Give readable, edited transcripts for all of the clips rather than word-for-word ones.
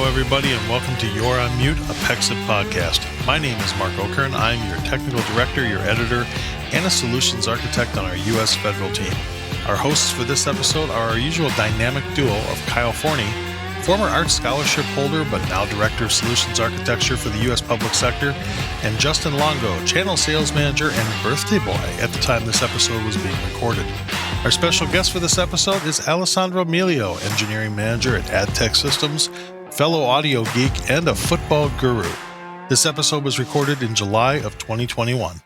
Hello, everybody, and welcome to You're on Mute, a Pexip podcast. My name is Mark Okern. I'm your technical director, your editor, and a solutions architect on our U.S. federal team. Our hosts for this episode are our usual dynamic duo of Kyle Forney, former Art Scholarship holder but now Director of Solutions Architecture for the U.S. Public Sector, and Justin Longo, Channel Sales Manager and Birthday Boy at the time this episode was being recorded. Our special guest for this episode is Alessandro Miglio, Engineering Manager at Adtech Systems, fellow audio geek, and a football guru. This episode was recorded in July of 2021.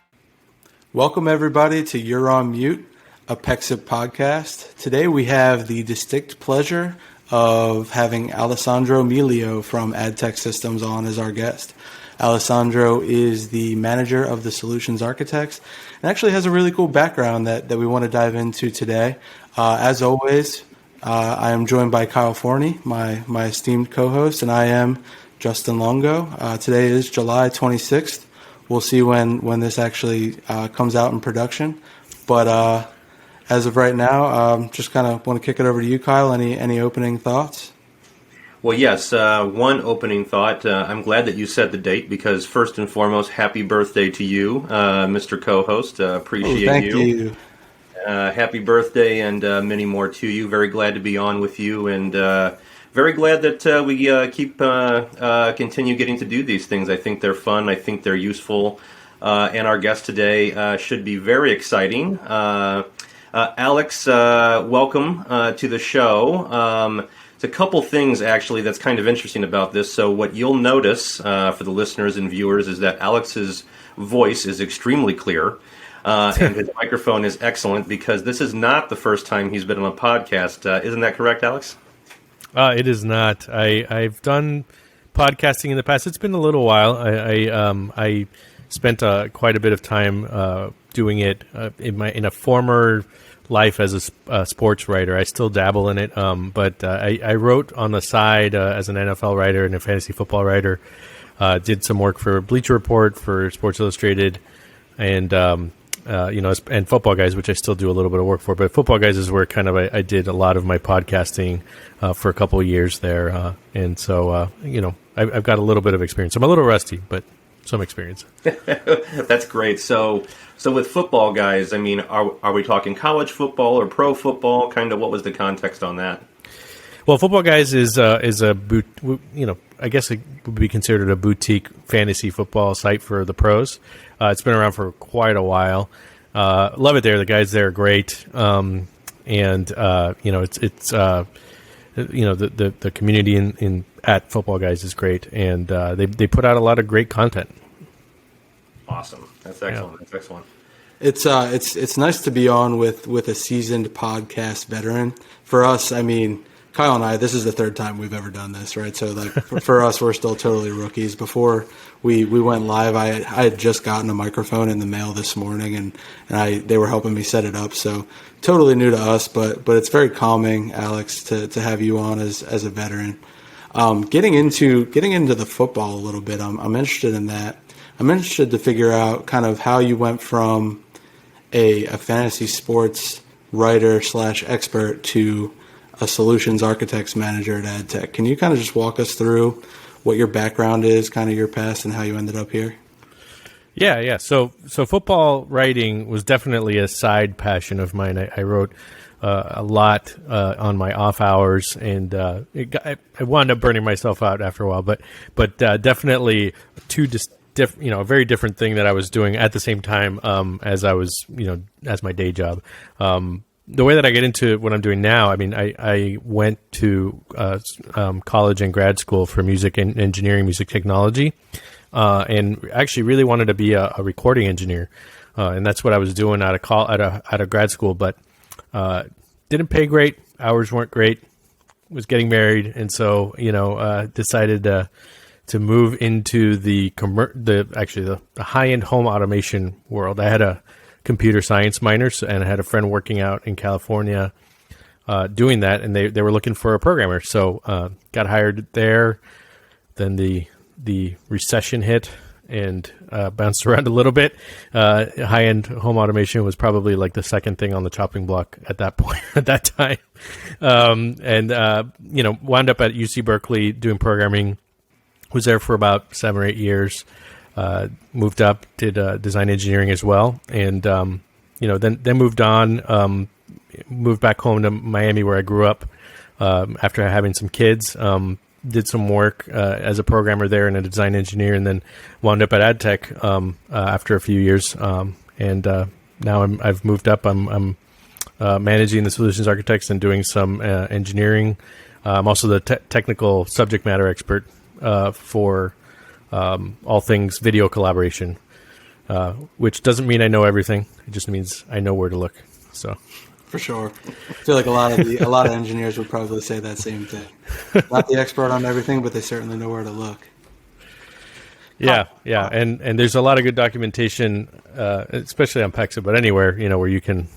Welcome, everybody, to You're on Mute, a Pexip podcast. Today we have the distinct pleasure of having Alessandro Miglio from Adtech Systems on as our guest. Alessandro is the manager of the Solutions Architects and actually has a really cool background that we want to dive into today. As always, I am joined by Kyle Forney, my esteemed co-host, and I am Justin Longo. Today is July 26th. We'll see when this actually comes out in production. But as of right now, just kind of want to kick it over to you, Kyle. Any opening thoughts? Well, yes. One opening thought. I'm glad that you set the date because first and foremost, happy birthday to you, Mr. Co-host. Appreciate you. Thank you. Happy birthday and many more to you. Very glad to be on with you and very glad that we continue getting to do these things. I think they're fun. I think they're useful. And our guest today should be very exciting. Alex, welcome to the show. It's a couple things, actually, that's kind of interesting about this. So what you'll notice for the listeners and viewers is that Alex's voice is extremely clear, and his microphone is excellent because this is not the first time he's been on a podcast. Isn't that correct, Alex? It is not. I've done podcasting in the past. It's been a little while. I spent quite a bit of time doing it in a former life as a sports writer. I still dabble in it, but I wrote on the side as an NFL writer and a fantasy football writer. Did some work for Bleacher Report, for Sports Illustrated, and and Football Guys, which I still do a little bit of work for. But Football Guys is where kind of I did a lot of my podcasting for a couple of years there, and so I've got a little bit of experience. I'm a little rusty, but some experience. That's great. So with Football Guys, I mean, are we talking college football or pro football? Kind of what was the context on that? Well, Football Guys is a I guess it would be considered a boutique fantasy football site for the pros. It's been around for quite a while. Love it there. The guys there are great, and the community in at Football Guys is great, and they put out a lot of great content. Awesome. That's excellent. Yeah. That's excellent. It's nice to be on with a seasoned podcast veteran. For us, I mean, Kyle and I, this is the third time we've ever done this, right? So like for us, we're still totally rookies. Before we went live, I had just gotten a microphone in the mail this morning, and they were helping me set it up. So totally new to us, but it's very calming, Alex, to have you on as a veteran. Getting into the football a little bit, I'm interested in that. I'm interested to figure out kind of how you went from a fantasy sports writer / expert to a solutions architects manager at Adtech. Can you kind of just walk us through what your background is, kind of your past, and how you ended up here? Yeah. So football writing was definitely a side passion of mine. I wrote a lot on my off hours, and I wound up burning myself out after a while. But definitely a very different thing that I was doing at the same time as I was, as my day job. The way that I get into what I'm doing now, I mean, I went to college and grad school for music and engineering, music technology, and actually really wanted to be a recording engineer, and that's what I was doing out of grad school. But didn't pay great, hours weren't great, was getting married, and so decided to move into the high-end home automation world. I had a computer science minor, and I had a friend working out in California doing that, and they were looking for a programmer. So got hired there. Then the recession hit, and bounced around a little bit. High-end home automation was probably like the second thing on the chopping block at that point, at that time. Wound up at UC Berkeley doing programming. Was there for about 7 or 8 years. Moved up, did design engineering as well, and then moved on. Moved back home to Miami, where I grew up. After having some kids, did some work as a programmer there and a design engineer, and then wound up at Adtech after a few years. Now I've moved up. I'm managing the solutions architects and doing some engineering. I'm also the technical subject matter expert for all things video collaboration, which doesn't mean I know everything. It just means I know where to look. So. For sure. I feel like a lot of engineers would probably say that same thing. Not the expert on everything, but they certainly know where to look. Yeah, and there's a lot of good documentation, especially on Pexip, but anywhere where you can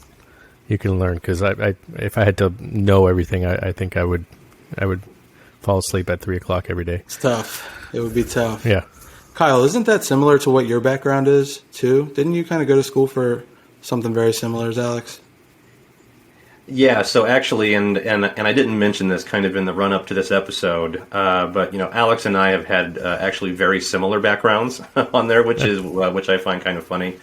learn. Because I if I had to know everything, I think I would fall asleep at 3:00 every day. It's tough. It would be tough. Yeah. Kyle, isn't that similar to what your background is too? Didn't you kind of go to school for something very similar as Alex? Yeah, so actually, and I didn't mention this kind of in the run-up to this episode, but Alex and I have had actually very similar backgrounds on there, which I find kind of funny.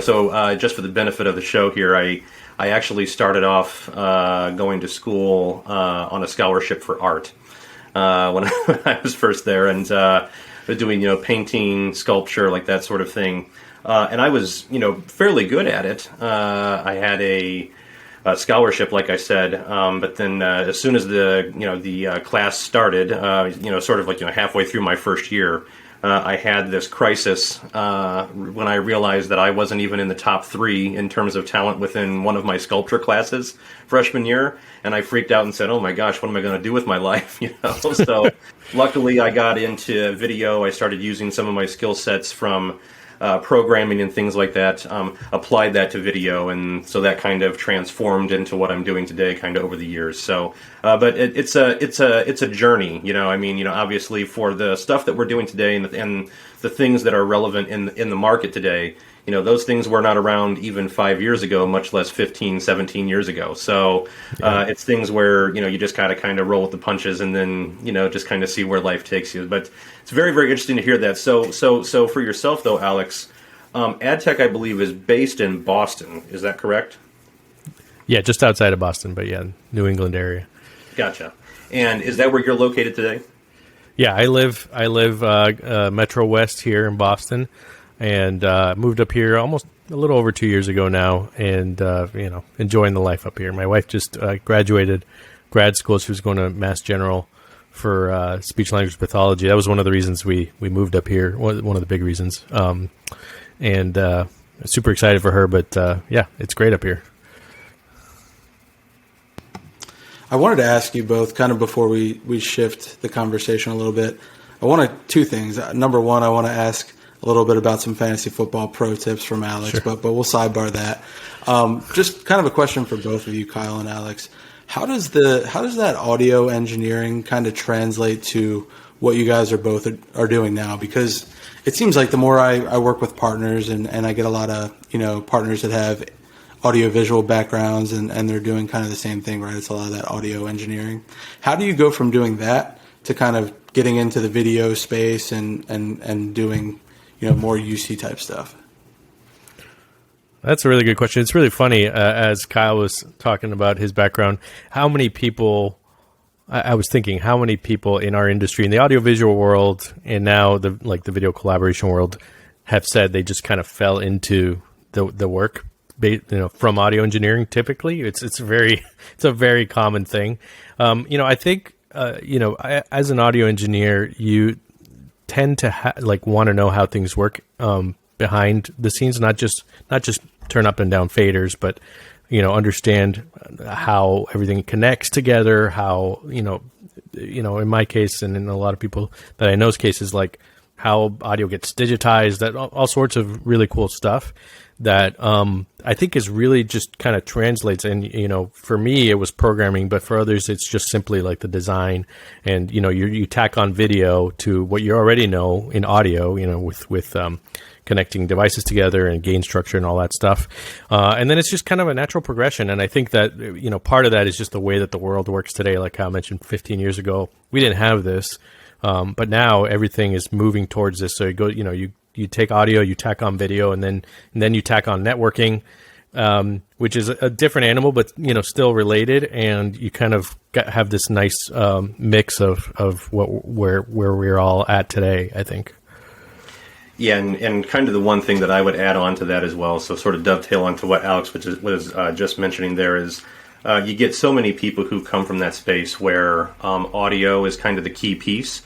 So just for the benefit of the show here, I actually started off going to school on a scholarship for art when I was first there, and doing painting, sculpture, like that sort of thing, and I was fairly good at it. I had a scholarship, like I said, but then as soon as the class started, sort of like halfway through my first year, I had this crisis when I realized that I wasn't even in the top 3 in terms of talent within one of my sculpture classes freshman year, and I freaked out and said, "Oh my gosh, what am I going to do with my life?" So luckily I got into video. I started using some of my skill sets from programming and things like that, applied that to video, and so that kind of transformed into what I'm doing today, kind of over the years. So, but it's a journey, obviously for the stuff that we're doing today and the things that are relevant in the market today. Those things were not around even 5 years ago, much less 15, 17 years ago. So it's things where, you just gotta kind of roll with the punches and then, just kind of see where life takes you. But it's very, very interesting to hear that. So for yourself, though, Alex, Adtech, I believe, is based in Boston. Is that correct? Yeah, just outside of Boston, but yeah, New England area. Gotcha. And is that where you're located today? Yeah, I live Metro West here in Boston. And moved up here almost a little over 2 years ago now, and enjoying the life up here. My wife just graduated grad school. She was going to Mass General for speech language pathology. That was one of the reasons we moved up here. One of the big reasons. And super excited for her. But it's great up here. I wanted to ask you both, kind of before we shift the conversation a little bit. I wanted 2 things. Number one, I want to ask a little bit about some fantasy football pro tips from Alex, sure. but we'll sidebar that. Just kind of a question for both of you, Kyle and Alex. How does that audio engineering kind of translate to what you guys are doing now? Because it seems like the more I work with partners and I get a lot of partners that have audio visual backgrounds and they're doing kind of the same thing, right? It's a lot of that audio engineering. How do you go from doing that to kind of getting into the video space and doing more UC type stuff? That's a really good question. It's really funny, as Kyle was talking about his background, how many people, I was thinking, how many people in our industry, in the audiovisual world, and now the video collaboration world, have said they just kind of fell into the work, from audio engineering. Typically, it's a very common thing. I think, as an audio engineer, you tend to want to know how things work behind the scenes, not just turn up and down faders, but understand how everything connects together. How in my case and in a lot of people that I know's cases, how audio gets digitized, that all sorts of really cool stuff that I think is really just kind of translates. And, you know, for me, it was programming, but for others, it's just simply like the design. And, you know, you tack on video to what you already know in audio, you know, with connecting devices together and gain structure and all that stuff. And then it's just kind of a natural progression. And I think that, you know, part of that is just the way that the world works today. Like I mentioned 15 years ago, we didn't have this. But now everything is moving towards this. So you take audio, you tack on video, and then you tack on networking, which is a different animal, but, you know, still related. And you kind of have this nice mix of where we're all at today, I think. Yeah, and kind of the one thing that I would add on to that as well, so sort of dovetail onto what Alex was just mentioning there is, you get so many people who come from that space where audio is kind of the key piece.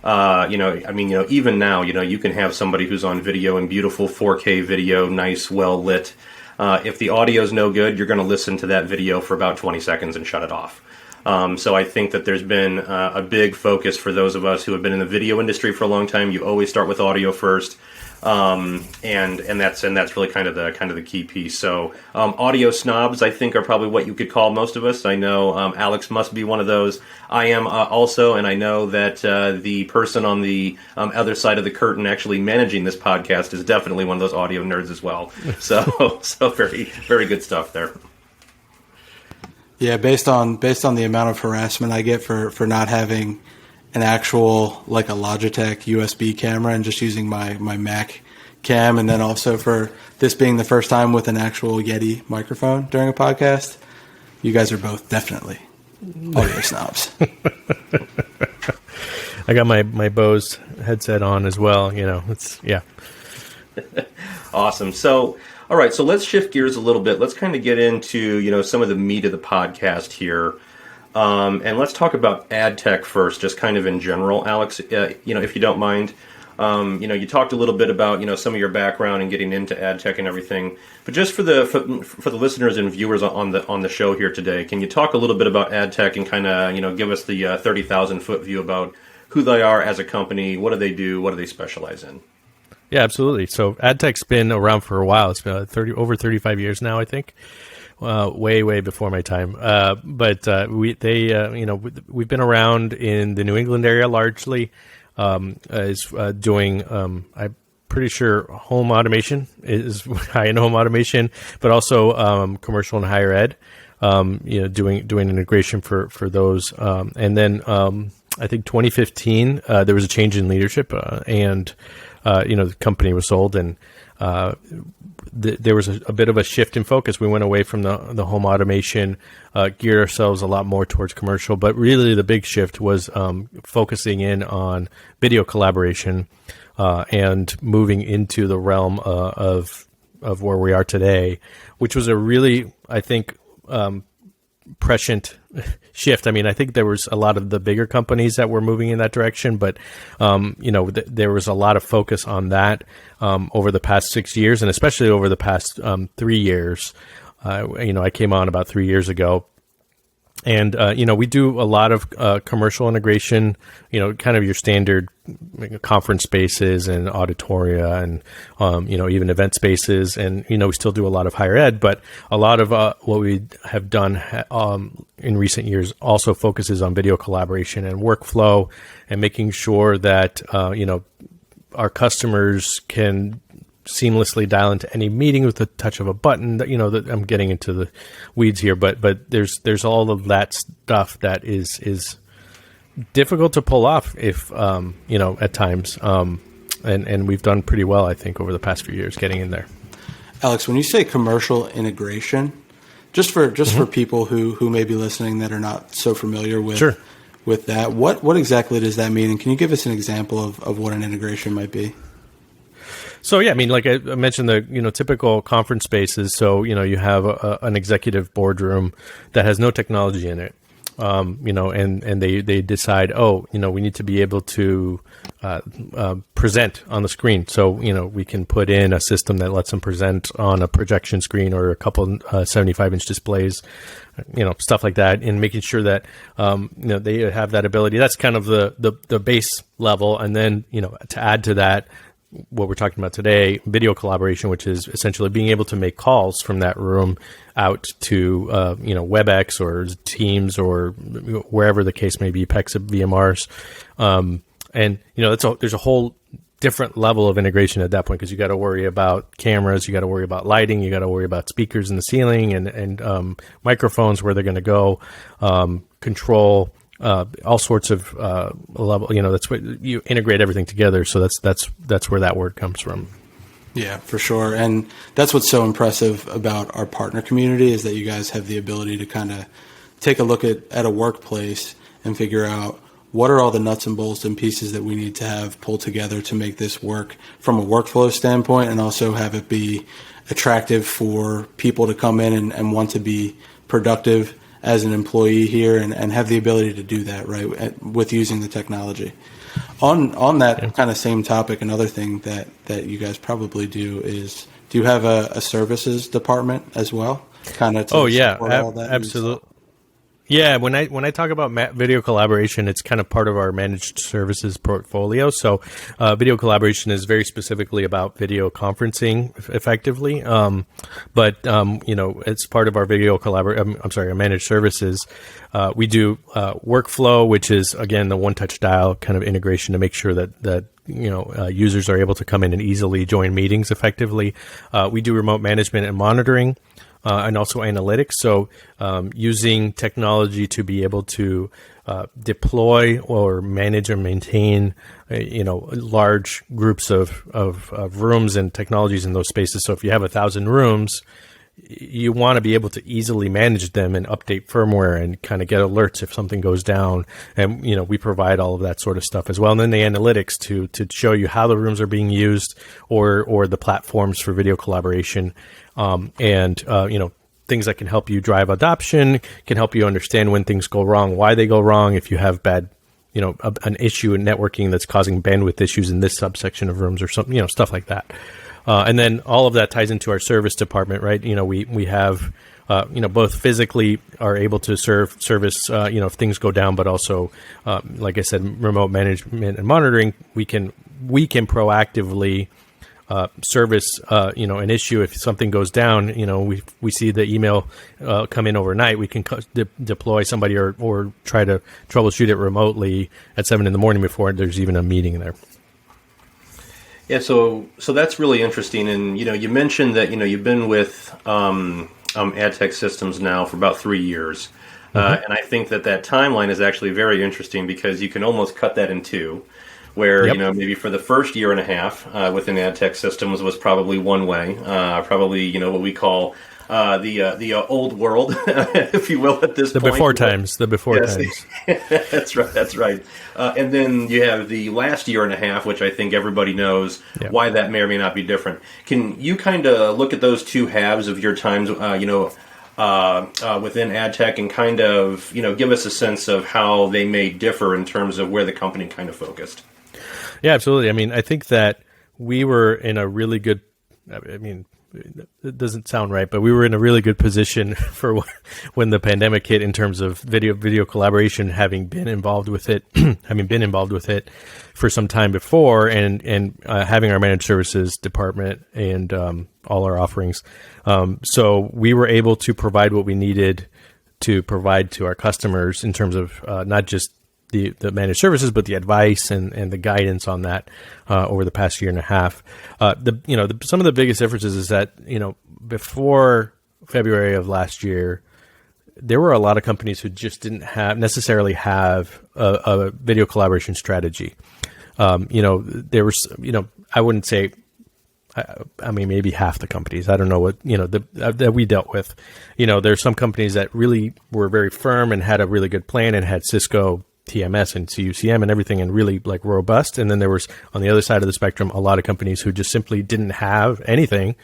Even now, you know, you can have somebody who's on video and beautiful 4K video, nice, well lit. If the audio is no good, you're going to listen to that video for about 20 seconds and shut it off. So I think that there's been a big focus for those of us who have been in the video industry for a long time. You always start with audio first. And that's really kind of the key piece. So audio snobs, I think, are probably what you could call most of us. I know Alex must be one of those. I am also, and I know that the person on the other side of the curtain actually managing this podcast is definitely one of those audio nerds as well. So very, very good stuff there. Yeah, based on the amount of harassment I get for not having an actual, like a Logitech USB camera and just using my Mac cam, and then also for this being the first time with an actual Yeti microphone during a podcast, you guys are both definitely audio snobs. I got my Bose headset on as well. You know, yeah. Awesome. So, all right, so let's shift gears a little bit. Let's kind of get into, you know, some of the meat of the podcast here. And let's talk about Adtech first, just kind of in general, Alex, if you don't mind. You talked a little bit about, some of your background and getting into Adtech and everything. But just for the listeners and viewers on the show here today, can you talk a little bit about Adtech and kind of, give us the 30,000-foot view about who they are as a company, what do they do, what do they specialize in? Yeah, absolutely. So Adtech's been around for a while. It's been over 35 years now, I think. Way before my time. We've been around in the New England area largely, doing, I'm pretty sure home automation is high-end home automation, but also, commercial and higher ed, doing integration for those. And then, I think 2015, there was a change in leadership, and the company was sold, and, there was a bit of a shift in focus. We went away from the home automation, geared ourselves a lot more towards commercial. But really, the big shift was focusing in on video collaboration and moving into the realm of where we are today, which was a really, I think, prescient shift. I mean, I think there was a lot of the bigger companies that were moving in that direction, but there was a lot of focus on that over the past 6 years, and especially over the past 3 years. I came on about 3 years ago. And, we do a lot of commercial integration, kind of your standard conference spaces and auditoria and, even event spaces. And, we still do a lot of higher ed, but a lot of what we have done in recent years also focuses on video collaboration and workflow and making sure that, our customers can seamlessly dial into any meeting with the touch of a button. That I'm getting into the weeds here, but there's all of that stuff that is difficult to pull off if at times, and we've done pretty well, I think, over the past few years getting in there. Alex, when you say commercial integration, just for people who may be listening that are not so familiar with Sure. with that, what exactly does that mean, and can you give us an example of what an integration might be? So, yeah, I mean, like I mentioned, the typical conference spaces. So, you have an executive boardroom that has no technology in it. and they decide, we need to be able to present on the screen. So, we can put in a system that lets them present on a projection screen or a couple 75-inch displays, stuff like that, and making sure that, they have that ability. That's kind of the base level. And then, to add to that, what we're talking about today, video collaboration, which is essentially being able to make calls from that room out to, WebEx or Teams or wherever the case may be, Pexip VMRs. And there's a whole different level of integration at that point, because you got to worry about cameras, you got to worry about lighting, you got to worry about speakers in the ceiling and microphones, where they're going to go, control, all sorts of level. That's what you integrate everything together. So that's where that word comes from. Yeah, for sure. And that's what's so impressive about our partner community, is that you guys have the ability to kind of take a look at a workplace and figure out what are all the nuts and bolts and pieces that we need to have pulled together to make this work from a workflow standpoint, and also have it be attractive for people to come in and want to be productive as an employee here and have the ability to do that, right, with using the technology. On that kind of same topic, another thing that you guys probably do is, do you have a services department as well? Kind of all that absolutely. Yeah, when I talk about video collaboration, it's kind of part of our managed services portfolio. So, video collaboration is very specifically about video conferencing, effectively. But it's part of our our managed services. We do workflow, which is again the one-touch dial kind of integration to make sure that users are able to come in and easily join meetings effectively. We do remote management and monitoring. And also analytics. So using technology to be able to deploy or manage or maintain, large groups of rooms and technologies in those spaces. So if you have 1,000 rooms, you want to be able to easily manage them and update firmware and kind of get alerts if something goes down. And, we provide all of that sort of stuff as well. And then the analytics to show you how the rooms are being used or the platforms for video collaboration. Things that can help you drive adoption, can help you understand when things go wrong, why they go wrong, if you have bad, an issue in networking that's causing bandwidth issues in this subsection of rooms or something, stuff like that. And then all of that ties into our service department, right? We have, both physically are able to service, if things go down, but also, like I said, remote management and monitoring, we can proactively service, an issue. If something goes down, we see the email come in overnight. We can deploy somebody or try to troubleshoot it remotely at 7 a.m. before there's even a meeting there. Yeah, so that's really interesting. And you mentioned that you've been with Adtech Systems now for about 3 years, and I think that timeline is actually very interesting, because you can almost cut that in two. Where maybe for the first year and a half within Adtech Systems was probably one way, probably what we call the old world, if you will, at this point. The before times. That's right. And then you have the last year and a half, which I think everybody knows why that may or may not be different. Can you kind of look at those two halves of your times, within Adtech, and kind of give us a sense of how they may differ in terms of where the company kind of focused? Yeah, absolutely. I mean, I think that we were in a really good, it doesn't sound right, but we were in a really good position for when the pandemic hit in terms of video collaboration, having been involved with it for some time before, and having our managed services department and all our offerings. So we were able to provide what we needed to provide to our customers in terms of not just the managed services, but the advice and the guidance on that over the past year and a half. Some of the biggest differences is that, before February of last year, there were a lot of companies who just didn't necessarily have a video collaboration strategy. There was, I wouldn't say, maybe half the companies. I don't know what, that we dealt with. There's some companies that really were very firm and had a really good plan and had Cisco TMS and CUCM and everything, and really robust. And then there was, on the other side of the spectrum, a lot of companies who just simply didn't have anything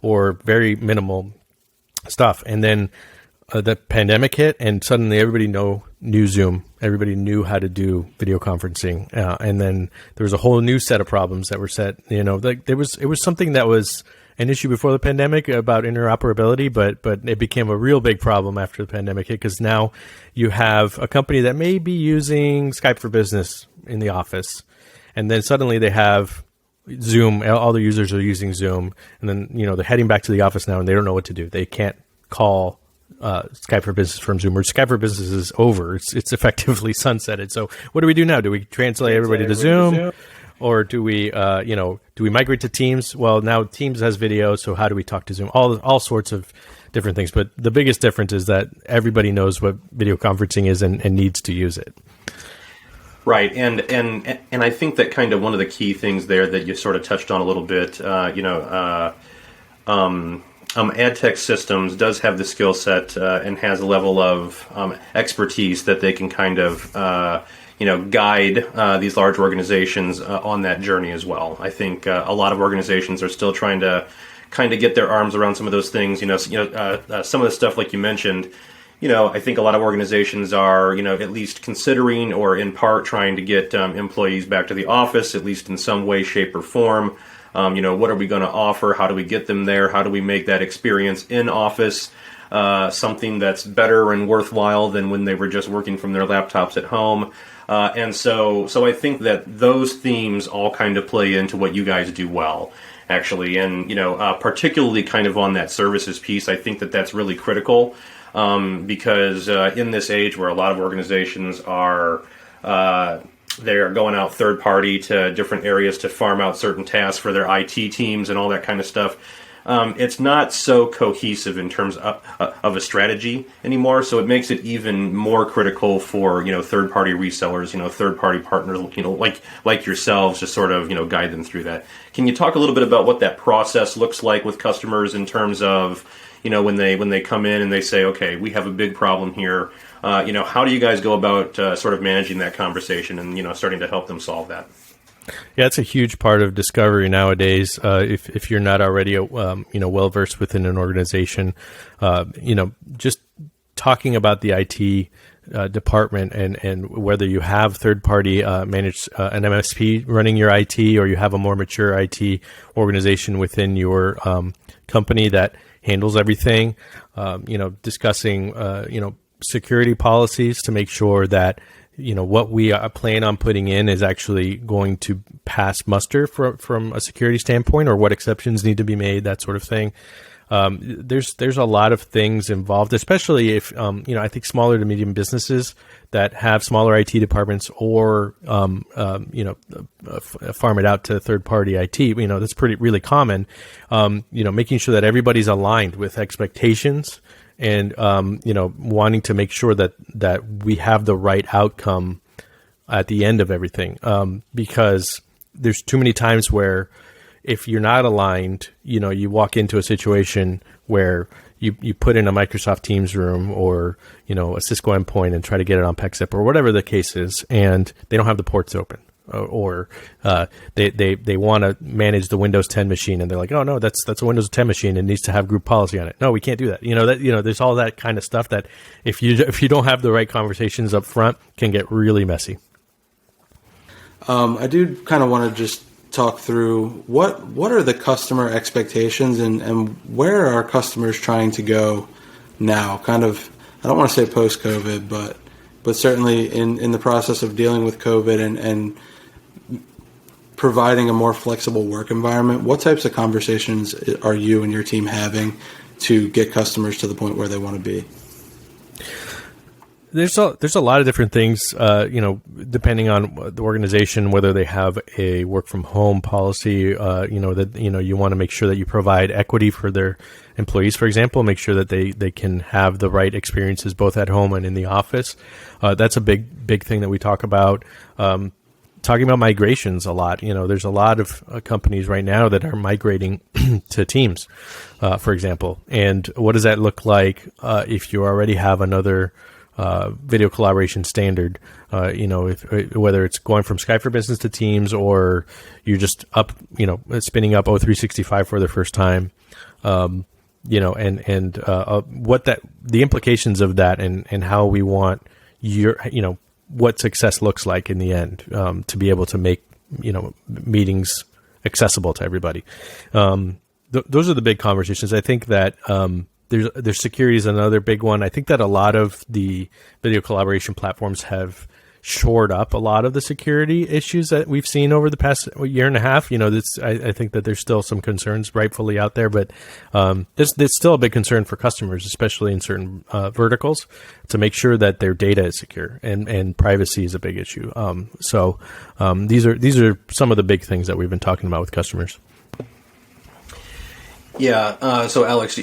or very minimal stuff. And then the pandemic hit, and suddenly everybody knew Zoom. Everybody knew how to do video conferencing, and then there was a whole new set of problems that were set. Like it was something that was an issue before the pandemic about interoperability, but it became a real big problem after the pandemic hit, because now you have a company that may be using Skype for Business in the office, and then suddenly they have Zoom. All the users are using Zoom, and then they're heading back to the office now, and they don't know what to do. They can't call Skype for Business from Zoom, or Skype for Business is over. It's effectively sunsetted. So what do we do now? Do we translate everybody to Zoom? Or do we migrate to Teams? Well, now Teams has video, so how do we talk to Zoom? All sorts of different things. But the biggest difference is that everybody knows what video conferencing is and needs to use it. Right, and I think that kind of one of the key things there that you sort of touched on a little bit, Adtech Systems does have the skill set and has a level of expertise that they can kind of guide these large organizations on that journey as well. I think a lot of organizations are still trying to kind of get their arms around some of those things. Some of the stuff like you mentioned. I think a lot of organizations are at least considering or in part trying to get employees back to the office, at least in some way, shape, or form. What are we going to offer? How do we get them there? How do we make that experience in office something that's better and worthwhile than when they were just working from their laptops at home? And so I think that those themes all kind of play into what you guys do well, actually. And, particularly kind of on that services piece, I think that that's really critical because in this age where a lot of organizations are they're going out third party to different areas to farm out certain tasks for their IT teams and all that kind of stuff. It's not so cohesive in terms of a strategy anymore, so it makes it even more critical for third-party resellers, third-party partners, like yourselves, to sort of guide them through that. Can you talk a little bit about what that process looks like with customers in terms of when they come in and they say, okay, we have a big problem here. How do you guys go about sort of managing that conversation and starting to help them solve that? Yeah, it's a huge part of discovery nowadays. If you're not already well versed within an organization, just talking about the IT department and whether you have third party managed an MSP running your IT, or you have a more mature IT organization within your company that handles everything. Discussing security policies to make sure that what we plan on putting in is actually going to pass muster from a security standpoint, or what exceptions need to be made, that sort of thing. There's a lot of things involved, especially if I think smaller to medium businesses that have smaller IT departments, or farm it out to third party IT. That's really common. Making sure that everybody's aligned with expectations. And, wanting to make sure that we have the right outcome at the end of everything. Because there's too many times where if you're not aligned, you walk into a situation where you put in a Microsoft Teams room or, a Cisco endpoint and try to get it on Pexip or whatever the case is, and they don't have the ports open. Or they want to manage the Windows 10 machine, and they're like, oh no, that's a Windows 10 machine and needs to have group policy on it. No, we can't do that. There's all that kind of stuff that if you don't have the right conversations up front, can get really messy. I do kind of want to just talk through what are the customer expectations and where are customers trying to go now? Kind of, I don't want to say post-COVID, but certainly in the process of dealing with COVID and providing a more flexible work environment, what types of conversations are you and your team having to get customers to the point where they want to be? There's a lot of different things, depending on the organization, whether they have a work from home policy, you want to make sure that you provide equity for their employees, for example, make sure that they can have the right experiences both at home and in the office. That's a big thing that we talk about. Talking about migrations a lot. There's a lot of companies right now that are migrating to Teams, for example. And what does that look like if you already have another video collaboration standard, whether it's going from Skype for Business to Teams, or you're just spinning up O365 for the first time. what the implications of that and how we want what success looks like in the end, to be able to make, meetings accessible to everybody. Those are the big conversations. I think that, there's security is another big one. I think that a lot of the video collaboration platforms have shored up a lot of the security issues that we've seen over the past year and a half. I think that there's still some concerns rightfully out there, but there's still a big concern for customers, especially in certain verticals, to make sure that their data is secure, and privacy is a big issue. These are some of the big things that we've been talking about with customers. Yeah. So Alex,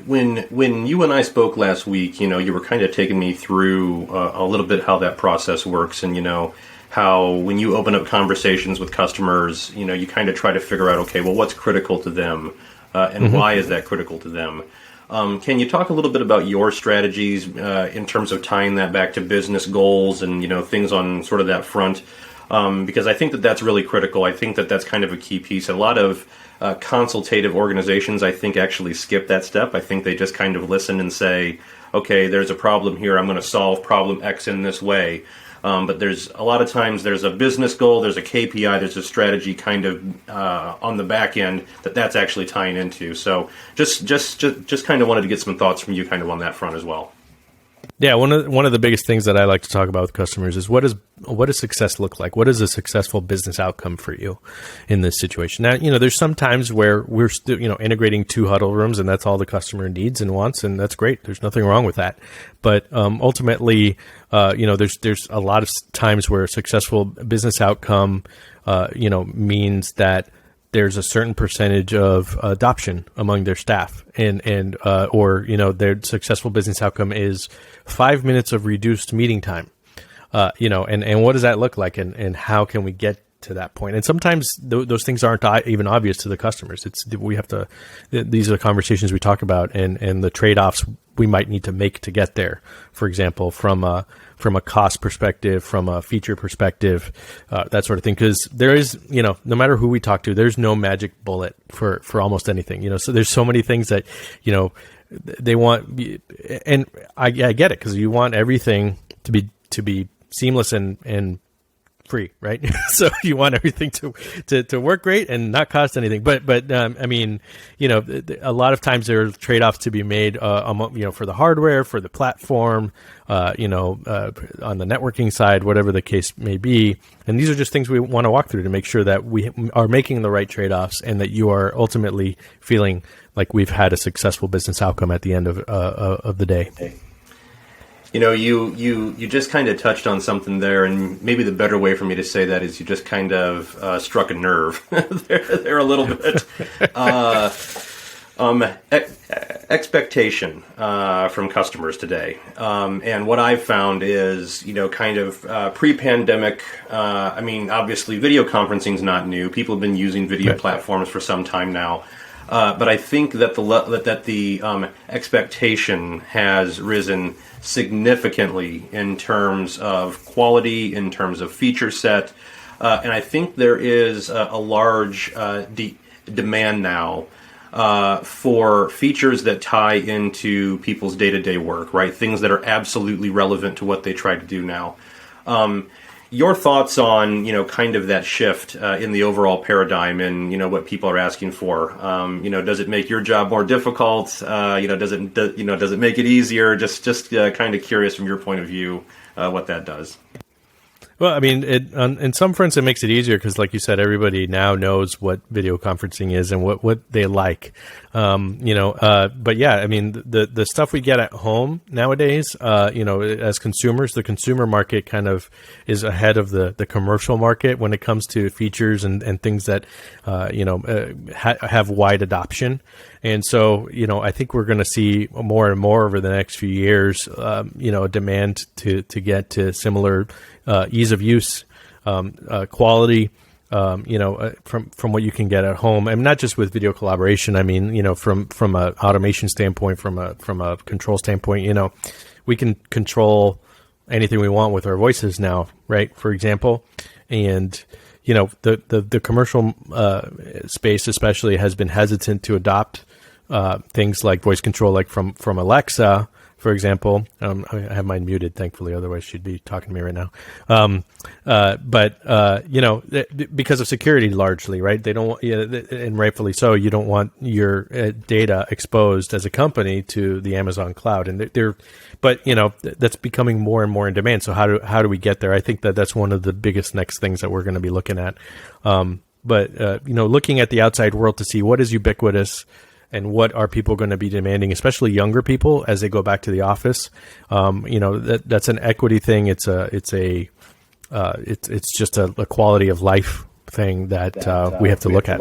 when you and I spoke last week, you were kind of taking me through a little bit how that process works, and how when you open up conversations with customers, you kind of try to figure out, okay, well, what's critical to them, and why is that critical to them? Can you talk a little bit about your strategies in terms of tying that back to business goals and things on sort of that front? Because I think that that's really critical. I think that that's kind of a key piece. A lot of consultative organizations, I think, actually skip that step. I think they just kind of listen and say, okay, there's a problem here. I'm going to solve problem X in this way. But there's a lot of times there's a business goal, there's a KPI, there's a strategy kind of on the back end that's actually tying into. So just kind of wanted to get some thoughts from you kind of on that front as well. Yeah, one of the biggest things that I like to talk about with customers is what does success look like? What is a successful business outcome for you in this situation? Now, there's some times where we're still, integrating 2 huddle rooms, and that's all the customer needs and wants, and that's great. There's nothing wrong with that. But ultimately, there's a lot of times where a successful business outcome, means that there's a certain percentage of adoption among their staff, or their successful business outcome is 5 minutes of reduced meeting time, and what does that look like, and how can we get to that point? And sometimes those things aren't even obvious to the customers. These are the conversations we talk about, and the trade-offs we might need to make to get there. For example, from a cost perspective, from a feature perspective, that sort of thing. Because there is, no matter who we talk to, there's no magic bullet for almost anything. So there's so many things that, they want, and I get it, because you want everything to be seamless and free, right? So you want everything to work great and not cost anything. But a lot of times there are trade-offs to be made, for the hardware, for the platform, on the networking side, whatever the case may be. And these are just things we want to walk through to make sure that we are making the right trade-offs, and that you are ultimately feeling like we've had a successful business outcome at the end of the day. You just kind of touched on something there, and maybe the better way for me to say that is you just kind of struck a nerve there a little bit. Expectation from customers today, and what I've found is, kind of pre-pandemic. Obviously, video conferencing is not new. People have been using video platforms for some time now. But I think that the expectation has risen significantly in terms of quality, in terms of feature set, and I think there is a large demand now for features that tie into people's day-to-day work, right? Things that are absolutely relevant to what they try to do now. Your thoughts on, kind of that shift in the overall paradigm and, what people are asking for? Does it make your job more difficult? Does it make it easier? Just kind of curious from your point of view what that does. Well, in some fronts, it makes it easier because, like you said, everybody now knows what video conferencing is and what they like. But yeah, the stuff we get at home nowadays, as consumers, the consumer market kind of is ahead of the commercial market when it comes to features and things that, have wide adoption. And so, I think we're going to see more and more over the next few years, a demand to get to similar ease of use, quality, from what you can get at home, and not just with video collaboration. From a automation standpoint, from a control standpoint, we can control anything we want with our voices now, right? For example, and the commercial space especially has been hesitant to adopt things like voice control, like from Alexa, for example. I have mine muted, thankfully, otherwise she'd be talking to me right now. Because of security, largely, right? They don't want, and rightfully so, you don't want your data exposed as a company to the Amazon cloud, and but that's becoming more and more in demand. So how do we get there? I think that's one of the biggest next things that we're going to be looking at. Looking at the outside world to see what is ubiquitous and what are people going to be demanding, especially younger people as they go back to the office. That's an equity thing. It's just a quality of life thing that we have to look at.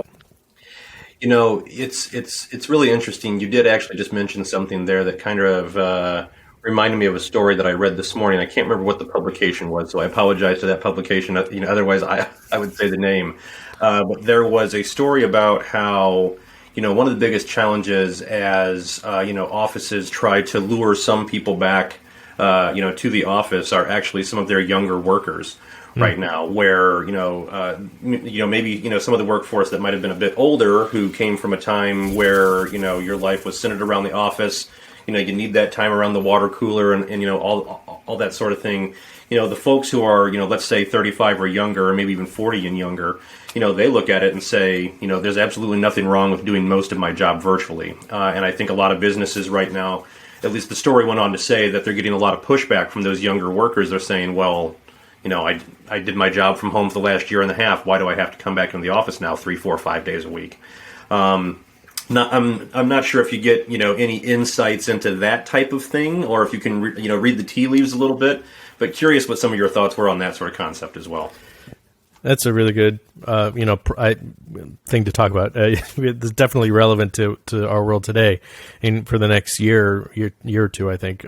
It's really interesting. You did actually just mention something there that kind of reminded me of a story that I read this morning. I can't remember what the publication was, so I apologize to that publication. Otherwise I would say the name. But there was a story about how one of the biggest challenges as offices try to lure some people back to the office are actually some of their younger workers right now, where maybe some of the workforce that might have been a bit older, who came from a time where your life was centered around the office. You need that time around the water cooler and all that sort of thing. The folks who are let's say 35 or younger, or maybe even 40 and younger, they look at it and say, there's absolutely nothing wrong with doing most of my job virtually. And I think a lot of businesses right now, at least the story went on to say, that they're getting a lot of pushback from those younger workers. They're saying, well, I did my job from home for the last year and a half. Why do I have to come back into the office now 3, 4, 5 days a week? I'm not sure if you get any insights into that type of thing, or if you can read the tea leaves a little bit. But curious what some of your thoughts were on that sort of concept as well. That's a really good thing to talk about. It's definitely relevant to our world today, and for the next year or two, I think.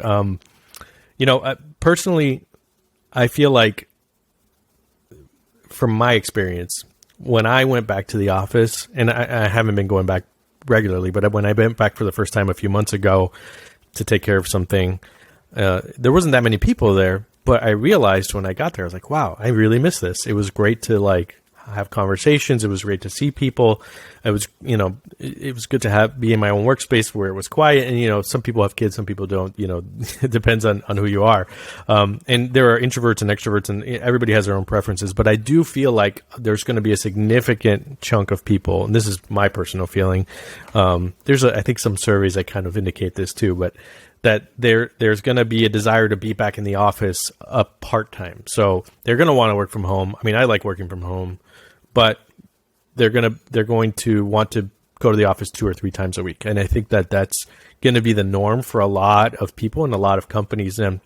Personally, I feel like, from my experience, when I went back to the office, and I haven't been going back regularly, but when I went back for the first time a few months ago to take care of something, there wasn't that many people there. But I realized when I got there, I was like, wow, I really miss this. It was great to have conversations. It was great to see people. It was, it was good to be in my own workspace where it was quiet. And, some people have kids, some people don't, it depends on who you are. And there are introverts and extroverts, and everybody has their own preferences. But I do feel like there's going to be a significant chunk of people, and this is my personal feeling. I think some surveys that kind of indicate this too, but that there's going to be a desire to be back in the office part-time. So they're going to want to work from home. I mean, I like working from home, but they're going to want to go to the office 2 or 3 times a week. And I think that's going to be the norm for a lot of people and a lot of companies. And,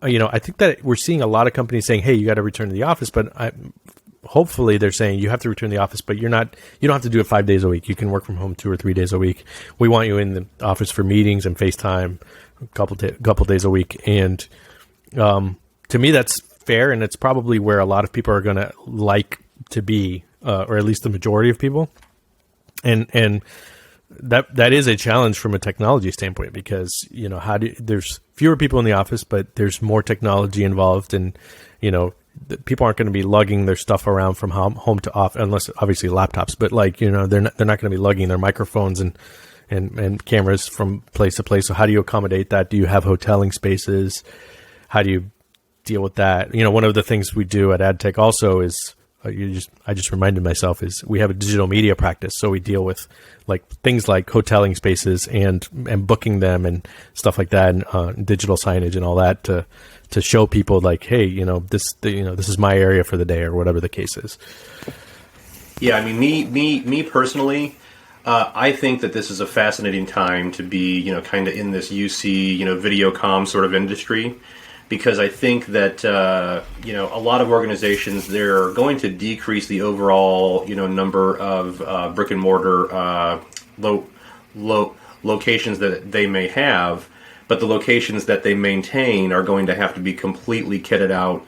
I think that we're seeing a lot of companies saying, hey, you got to return to the office, but hopefully they're saying you have to return to the office, but you don't have to do it 5 days a week. You can work from home 2 or 3 days a week. We want you in the office for meetings and FaceTime a couple days a week. And to me, that's fair, and it's probably where a lot of people are going to like to be, or at least the majority of people. And that is a challenge from a technology standpoint, because there's fewer people in the office, but there's more technology involved, and people aren't going to be lugging their stuff around from home to off, unless obviously laptops. But they're not going to be lugging their microphones and cameras from place to place. So how do you accommodate that? Do you have hoteling spaces? How do you deal with that? One of the things we do at Adtech also is, I just reminded myself, is we have a digital media practice. So we deal with things like hoteling spaces and booking them and stuff like that, and digital signage and all that to show people hey, this is my area for the day, or whatever the case is. Yeah, I mean, me personally, I think that this is a fascinating time to be, kind of in this UC, video comm sort of industry, because I think that, a lot of organizations, they're going to decrease the overall, number of brick and mortar locations that they may have, but the locations that they maintain are going to have to be completely kitted out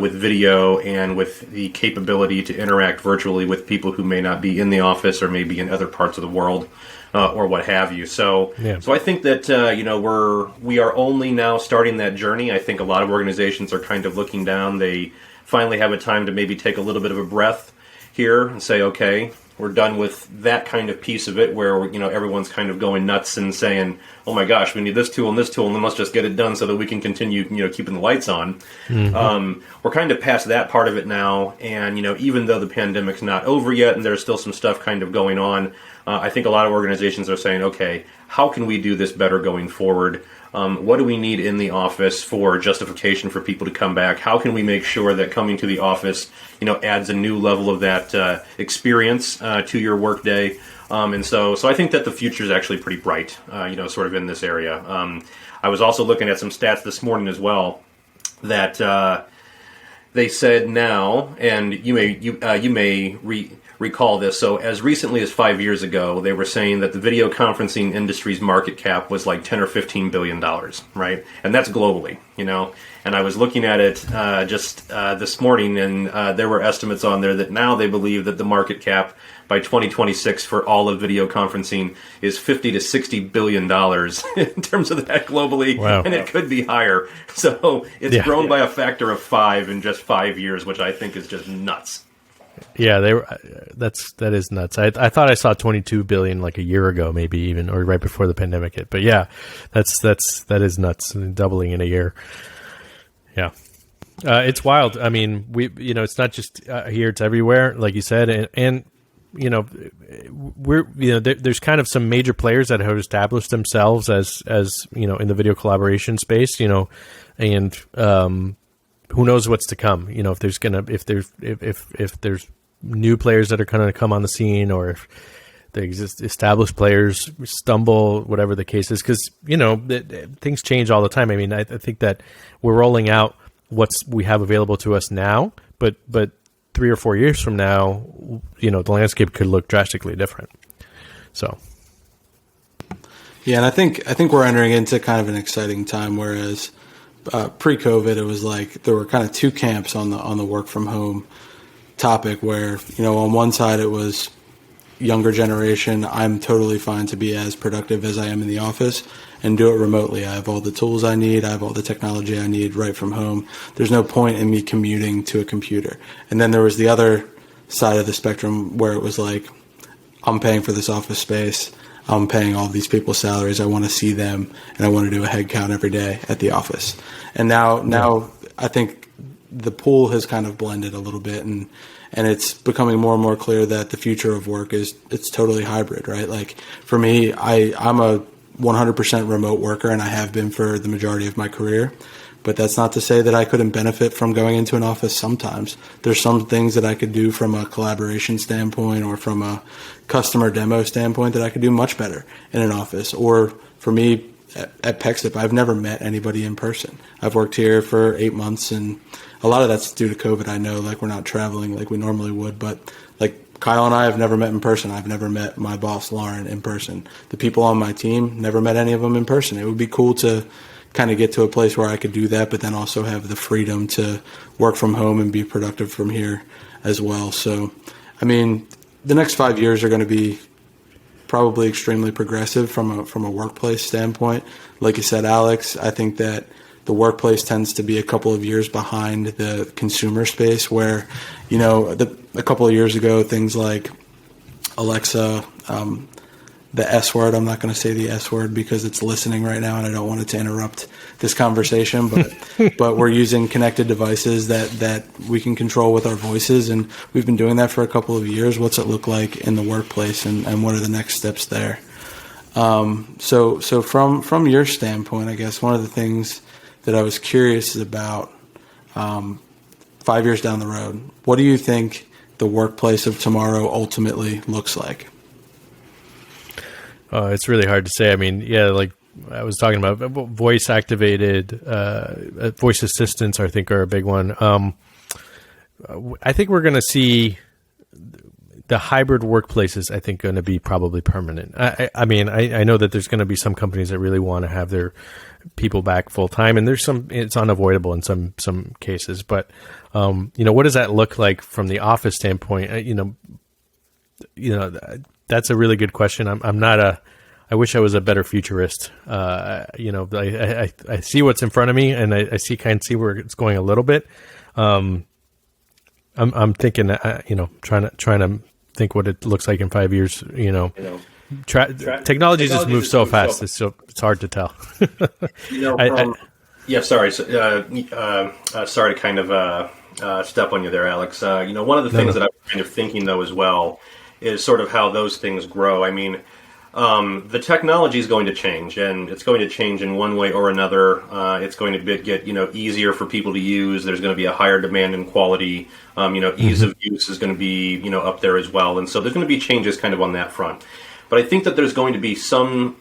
with video and with the capability to interact virtually with people who may not be in the office or maybe in other parts of the world or what have you. So I think that we are only now starting that journey. I think a lot of organizations are kind of looking down. They finally have a time to maybe take a little bit of a breath here and say, okay, We're done with that kind of piece of it where, everyone's kind of going nuts and saying, oh my gosh, we need this tool, and then let's just get it done so that we can continue, keeping the lights on. We're kind of past that part of it now, and, even though the pandemic's not over yet and there's still some stuff kind of going on, I think a lot of organizations are saying, okay, how can we do this better going forward? What do we need in the office for justification for people to come back? How can we make sure that coming to the office, adds a new level of that experience to your workday? And so I think that the future is actually pretty bright, sort of in this area. I was also looking at some stats this morning as well that they said now, and you may recall this. So as recently as 5 years ago, they were saying that the video conferencing industry's market cap was like $10 or $15 billion, right? And that's globally, And I was looking at it just this morning, and there were estimates on there that now they believe that the market cap by 2026 for all of video conferencing is $50 to $60 billion in terms of that globally, wow. And it could be higher. So it's grown by a factor of 5 in just 5 years, which I think is just nuts. Yeah, that is nuts. I thought I saw 22 billion like a year ago, maybe even, or right before the pandemic hit. But yeah, that is nuts, doubling in a year. Yeah, it's wild. I mean, it's not just here; it's everywhere, like you said, and there's kind of some major players that have established themselves as in the video collaboration space, and who knows what's to come? If there's new players that are going to come on the scene, or if the established players stumble, whatever the case is, because things change all the time. I mean, I think that we're rolling out what we have available to us now, but 3 or 4 years from now, the landscape could look drastically different. So. Yeah, and I think we're entering into kind of an exciting time, whereas pre-COVID, it was like there were kind of two camps on the work from home topic, where on one side it was younger generation. I'm totally fine to be as productive as I am in the office and do it remotely. I have all the tools I need. I have all the technology I need right from home. There's no point in me commuting to a computer. And then there was the other side of the spectrum where it was like, I'm paying for this office space. I'm paying all these people's salaries. I want to see them, and I want to do a head count every day at the office. And now I think the pool has kind of blended a little bit, and it's becoming more and more clear that the future of work it's totally hybrid, right? Like for me, I'm a 100% remote worker, and I have been for the majority of my career. But that's not to say that I couldn't benefit from going into an office sometimes. There's some things that I could do from a collaboration standpoint or from a customer demo standpoint that I could do much better in an office. Or for me at Pexip, I've never met anybody in person. I've worked here for 8 months, and a lot of that's due to COVID. I know, like, we're not traveling like we normally would, but like Kyle and I have never met in person. I've never met my boss, Lauren, in person. The people on my team, never met any of them in person. It would be cool to kind of get to a place where I could do that, but then also have the freedom to work from home and be productive from here as well. So, I mean, the next 5 years are going to be probably extremely progressive from a workplace standpoint. Like you said, Alex, I think that the workplace tends to be a couple of years behind the consumer space, where, a couple of years ago, things like Alexa, the S word. I'm not going to say the S word because it's listening right now, and I don't want it to interrupt this conversation. But we're using connected devices that we can control with our voices, and we've been doing that for a couple of years. What's it look like in the workplace, and what are the next steps there? So from your standpoint, I guess one of the things that I was curious about 5 years down the road, what do you think the workplace of tomorrow ultimately looks like? It's really hard to say. I mean, yeah, like I was talking about, voice activated, voice assistants, I think, are a big one. I think we're going to see the hybrid workplaces, I think, going to be probably permanent. I mean, I know that there's going to be some companies that really want to have their people back full time, and it's unavoidable in some cases. But, what does that look like from the office standpoint? That's a really good question. I wish I was a better futurist. I see what's in front of me, and I see where it's going a little bit. I'm thinking, trying to think what it looks like in 5 years. Technology just moves so fast. It's hard to tell. Sorry. Sorry to kind of step on you there, Alex. One of the things that I'm kind of thinking, though, as well, is sort of how those things grow. I mean, the technology is going to change, and it's going to change in one way or another. It's going to get easier for people to use. There's going to be a higher demand in quality. Ease of use is going to be up there as well, and so there's going to be changes kind of on that front. But I think that there's going to be some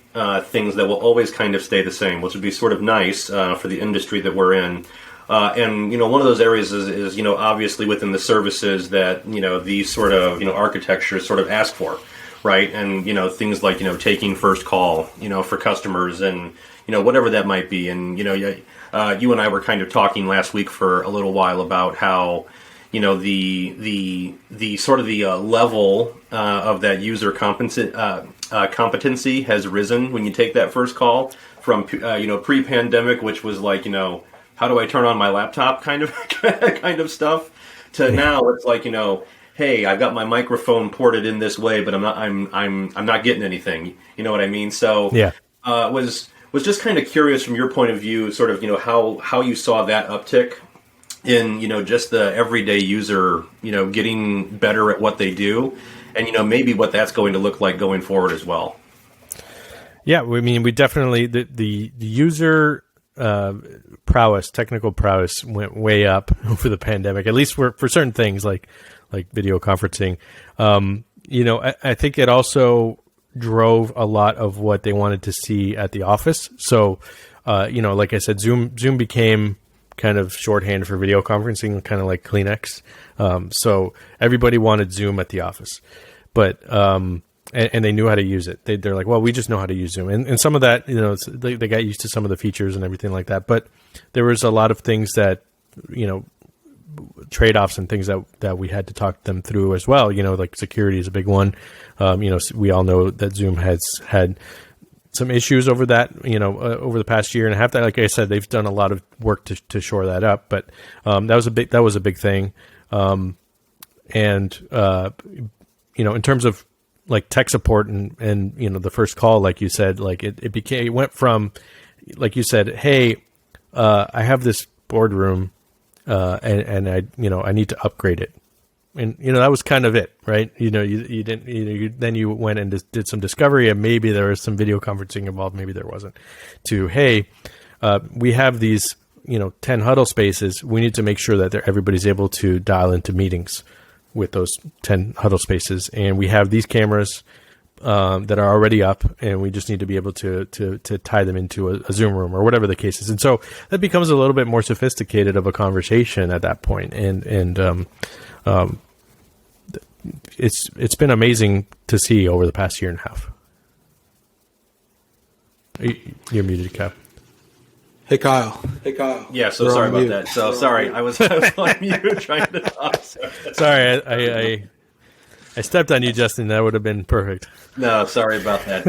things that will always kind of stay the same, which would be sort of nice for the industry that we're in. And one of those areas is obviously within the services that these sort of architectures sort of ask for. Right, and things like taking first call, for customers, and whatever that might be. And you and I were kind of talking last week for a little while about how the sort of the level of that user competency has risen when you take that first call from pre-pandemic, which was like how do I turn on my laptop kind of stuff, to now it's like hey, I've got my microphone ported in this way, but I'm not getting anything. You know what I mean? So yeah, was just kind of curious from your point of view, sort of how you saw that uptick in just the everyday user getting better at what they do, and maybe what that's going to look like going forward as well. Yeah, I mean, we definitely the user prowess, technical prowess went way up over the pandemic, at least for certain things like video conferencing. I think it also drove a lot of what they wanted to see at the office. So, like I said, Zoom became kind of shorthand for video conferencing, kind of like Kleenex. So everybody wanted Zoom at the office, but and they knew how to use it. They're like, well, we just know how to use Zoom, and some of that, they got used to some of the features and everything like that. But there was a lot of things that trade-offs and things that we had to talk them through as well. Like security is a big one. We all know that Zoom has had some issues over that, over the past year and a half. That, like I said, they've done a lot of work to shore that up. But that was a big thing. In terms of like tech support and the first call, like you said, like it went from, like you said, hey, I have this boardroom. And I need to upgrade it. And, that was kind of it, right? You didn't, then you went and did some discovery, and maybe there was some video conferencing involved. Maybe there wasn't. To, hey, we have these, 10 huddle spaces. We need to make sure that everybody's able to dial into meetings with those 10 huddle spaces. And we have these cameras, that are already up, and we just need to be able to tie them into a Zoom room or whatever the case is. And so that becomes a little bit more sophisticated of a conversation at that point. And it's been amazing to see over the past year and a half. You're muted, Cap. Hey, Kyle. Yeah, so sorry about that. So sorry, I was on mute trying to talk. Sorry, I stepped on you, Justin. That would have been perfect. No, sorry about that.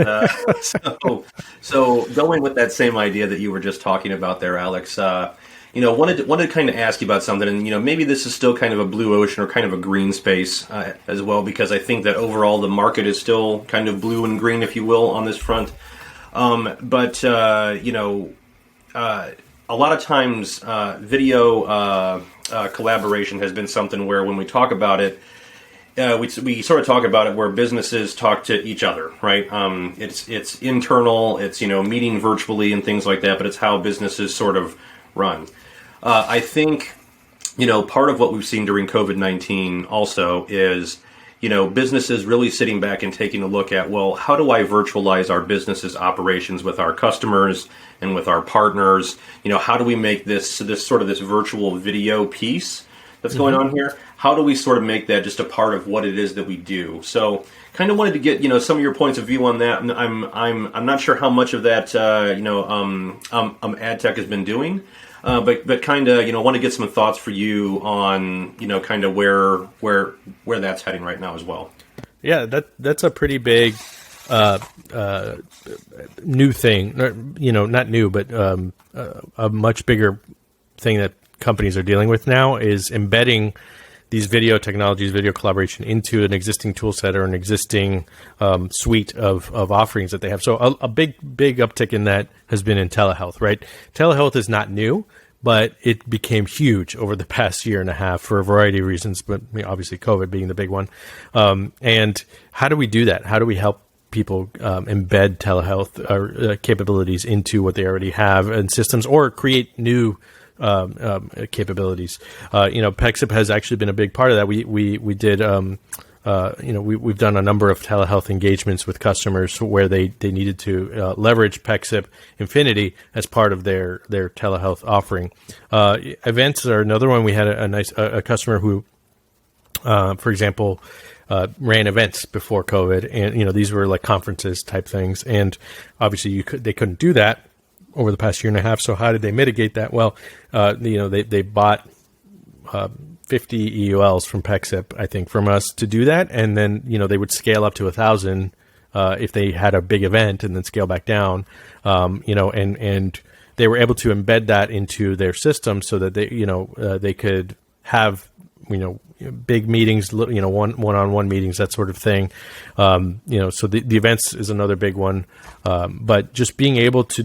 So going with that same idea that you were just talking about there, Alex, wanted to kind of ask you about something, and maybe this is still kind of a blue ocean or kind of a green space as well, because I think that overall the market is still kind of blue and green, if you will, on this front. But a lot of times video collaboration has been something where when we talk about it, we sort of talk about it where businesses talk to each other, right? It's internal, it's meeting virtually and things like that, but it's how businesses sort of run. I think part of what we've seen during COVID-19 also is businesses really sitting back and taking a look at, well, how do I virtualize our business's operations with our customers and with our partners? How do we make this virtual video piece that's going on here? How do we sort of make that just a part of what it is that we do? So, kind of wanted to get some of your points of view on that. I'm not shere how much of that Adtech has been doing, but kind of want to get some thoughts for you on kind of where that's heading right now as well. Yeah, that's a pretty big new thing. Not new, but a much bigger thing that companies are dealing with now is embedding these video technologies, video collaboration into an existing tool set or an existing suite of offerings that they have. So a big uptick in that has been in telehealth, right? Telehealth is not new, but it became huge over the past year and a half for a variety of reasons, but obviously COVID being the big one. And how do we do that? How do we help people embed telehealth capabilities into what they already have in systems or create new capabilities? Pexip has actually been a big part of that. We did, we've done a number of telehealth engagements with customers where they needed to leverage Pexip Infinity as part of their telehealth offering. Events are another one. We had a customer who, for example, ran events before COVID, and these were like conferences type things, and obviously they couldn't do that over the past year and a half. So how did they mitigate that? Well, they bought 50 EULs from Pexip, I think, from us to do that, and then they would scale up to 1,000 if they had a big event, and then scale back down. And they were able to embed that into their system so that they could have big meetings, one-on-one meetings, that sort of thing. So the events is another big one. But just being able to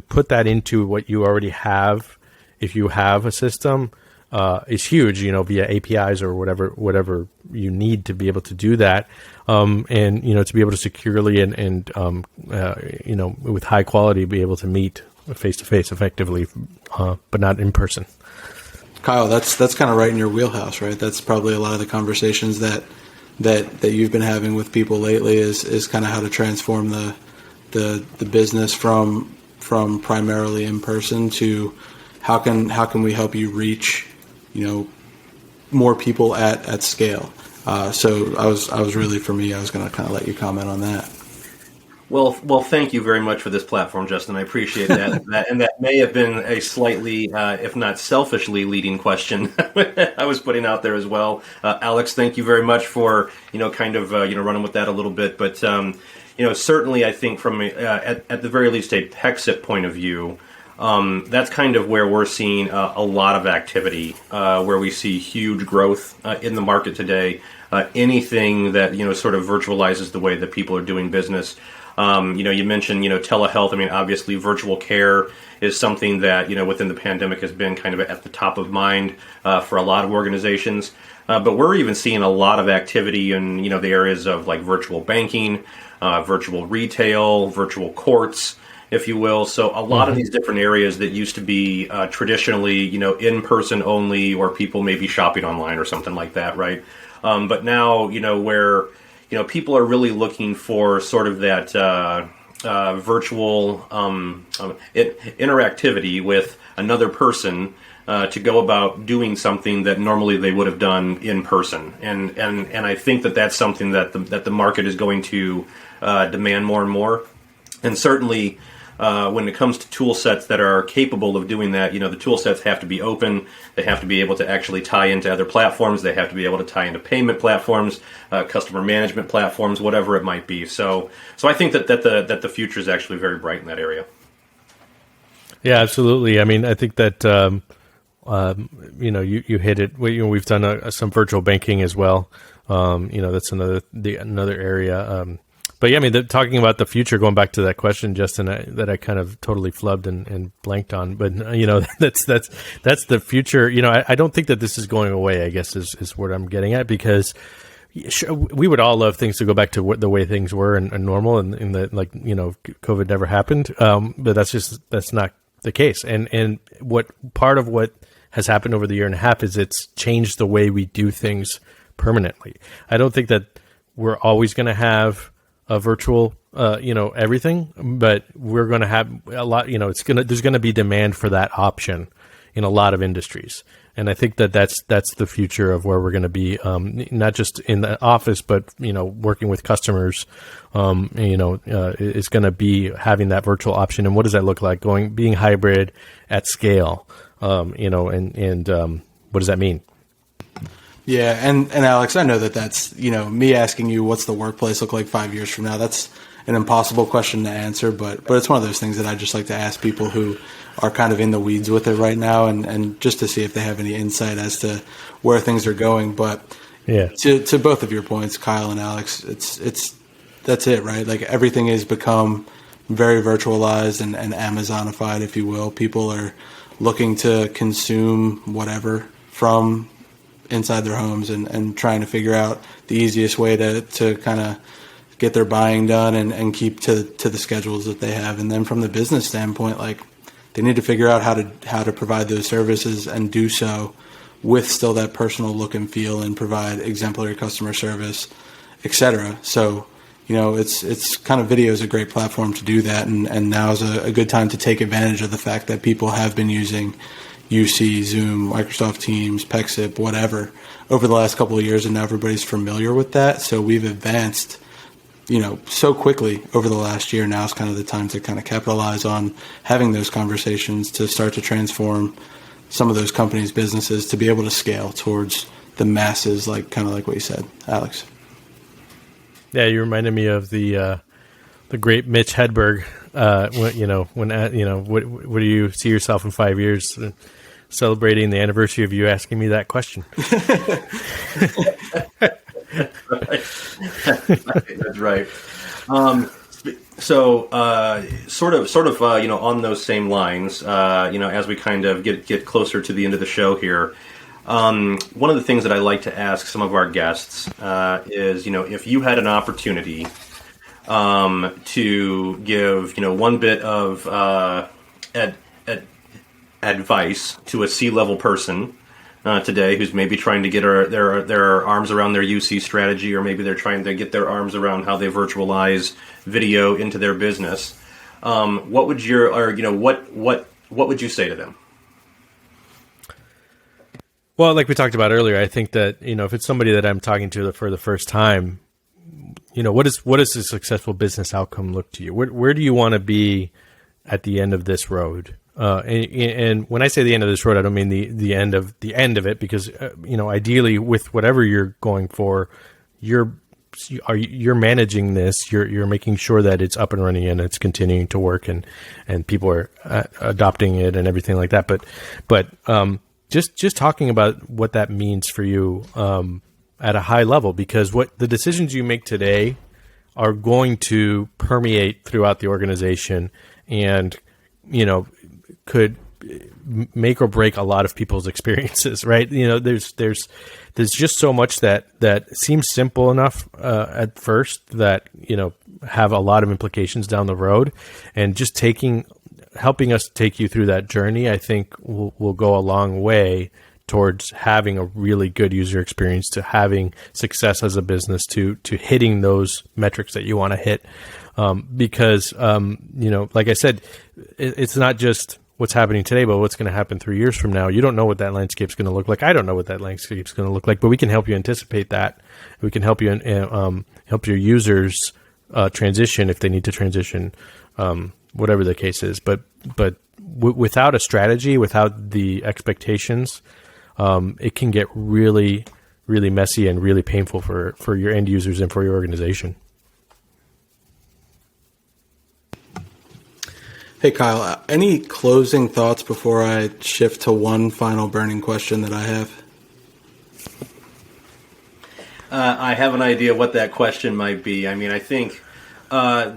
put that into what you already have, if you have a system, is huge, via APIs or whatever you need to be able to do that. And to be able to securely and with high quality, be able to meet face to face effectively, but not in person. Kyle, that's kind of right in your wheelhouse, right? That's probably a lot of the conversations that you've been having with people lately is kind of how to transform the business from primarily in person to how can we help you reach more people at scale. So I was really, for me, I was going to kind of let you comment on that. Well, thank you very much for this platform, Justin. I appreciate that. And that may have been a slightly, if not selfishly, leading question I was putting out there as well. Alex, thank you very much for running with that a little bit. But certainly, I think from at the very least a Pexip point of view, that's kind of where we're seeing a lot of activity, where we see huge growth in the market today. Anything that sort of virtualizes the way that people are doing business. You mentioned, telehealth. I mean, obviously virtual care is something that, within the pandemic has been kind of at the top of mind for a lot of organizations. But we're even seeing a lot of activity in, the areas of like virtual banking, virtual retail, virtual courts, if you will. So a lot of these different areas that used to be traditionally, in person only, or people maybe shopping online or something like that, right? But now, where people are really looking for sort of that virtual interactivity with another person to go about doing something that normally they would have done in person. And I think that that's something that the market is going to demand more and more. And certainly, when it comes to tool sets that are capable of doing that, the tool sets have to be open. They have to be able to actually tie into other platforms. They have to be able to tie into payment platforms, customer management platforms, whatever it might be. So I think that the future is actually very bright in that area. Yeah, absolutely. I mean, I think that you hit it. We've done some virtual banking as well. That's another area. But yeah, I mean, talking about the future, going back to that question, Justin, that I kind of totally flubbed and blanked on. But that's the future. I don't think that this is going away, I guess is what I'm getting at, because we would all love things to go back to the way things were and normal, and COVID never happened. But that's not the case. And part of what has happened over the year and a half is it's changed the way we do things permanently. I don't think that we're always going to have a virtual, everything, but we're going to have a lot, there's going to be demand for that option in a lot of industries. And I think that's the future of where we're going to be, not just in the office, but, working with customers, is going to be having that virtual option. And what does that look like? Being hybrid at scale, and what does that mean? Yeah, and Alex, I know that's me asking you what's the workplace look like 5 years from now. That's an impossible question to answer, but it's one of those things that I just like to ask people who are kind of in the weeds with it right now, and just to see if they have any insight as to where things are going. But yeah, to both of your points, Kyle and Alex, it's that's it, right? Like everything has become very virtualized and Amazonified, if you will. People are looking to consume whatever from inside their homes and trying to figure out the easiest way to kind of get their buying done and keep to the schedules that they have. And then from the business standpoint, like they need to figure out how to provide those services and do so with still that personal look and feel and provide exemplary customer service, et cetera. So, it's kind of video is a great platform to do that. And now is a good time to take advantage of the fact that people have been using UC, Zoom, Microsoft Teams, Pexip, whatever, over the last couple of years, and now everybody's familiar with that. So we've advanced, so quickly over the last year. Now is kind of the time to kind of capitalize on having those conversations to start to transform some of those companies' businesses to be able to scale towards the masses, kind of like what you said, Alex. Yeah, you reminded me of the great Mitch Hedberg. What do you see yourself in 5 years? Celebrating the anniversary of you asking me that question. That's right. Sort of, on those same lines, as we kind of get closer to the end of the show here, one of the things that I like to ask some of our guests is, if you had an opportunity to give, one bit of advice to a C-level person today who's maybe trying to get their arms around their UC strategy, or maybe they're trying to get their arms around how they virtualize video into their business, what would what would you say to them? Well, like we talked about earlier, I think that, if it's somebody that I'm talking to for the first time, what does a successful business outcome look to you? Where do you want to be at the end of this road? And when I say the end of this road, I don't mean the end of it, because ideally with whatever you're going for, you're managing this, you're making sure that it's up and running and it's continuing to work and people are adopting it and everything like that. But just talking about what that means for you at a high level, because what the decisions you make today are going to permeate throughout the organization and could make or break a lot of people's experiences, right? There's just so much that seems simple enough at first that have a lot of implications down the road, and just helping us take you through that journey, I think will go a long way towards having a really good user experience, to having success as a business, to hitting those metrics that you want to hit. Because like I said, it's not just what's happening today, but what's going to happen 3 years from now. You don't know what that landscape's going to look like. I don't know what that landscape's going to look like, but we can help you anticipate that. We can help you help your users transition if they need to transition, whatever the case is. But without a strategy, without the expectations, it can get really, really messy and really painful for your end users and for your organization. Hey, Kyle, any closing thoughts before I shift to one final burning question that I have? I have an idea what that question might be. I mean, I think, I